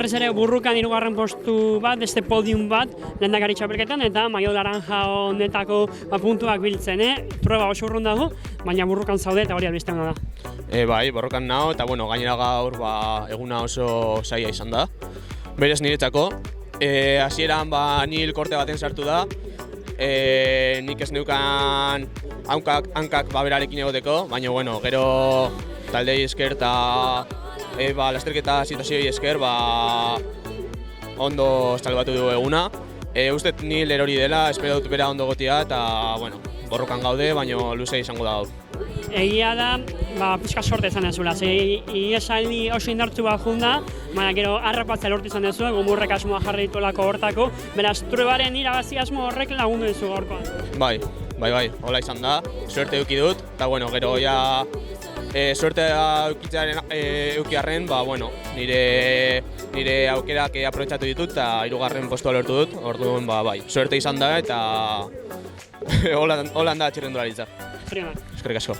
berriz ere burrukan 3. postu bat, beste podium bat, lehendakari txapelketan, eta maio laranja honetako puntuak biltzen, proba oso urrun dago, baina burrukan zaude eta hori albiste hona da. Bai, borrokan nao, eta gainera gaur eguna oso zaila izan da. Berez niretzako, hasieran nil korte baten sartu da, nik ez neukan hankak berarekin egoteko, baina gero taldei esker eta lasterketa situazioi esker ondo salbatu du eguna. Ustet nil erori dela, espero dut bera ondo gotia eta borrokan gaude, baina luze izango da gaur. Egia da, pixka sorte izan dezula, esaldi oso indartzu bat junda, baina gero harrapatzea lortu izan dezu, gomurrek asmoa jarri dituelako hortako, beraz, truebaren irabazi asmo horrek lagundu dizu gaurkoan. Bai, hola izan da, suerte eduki dut, eta gero suerte eukiarren, nire aukerak aprobetxatu ditut eta 3. postua lortu dut, orduan suerte izan da eta holan da txirrendularitza. Eskerrik asko. Eskerrik asko.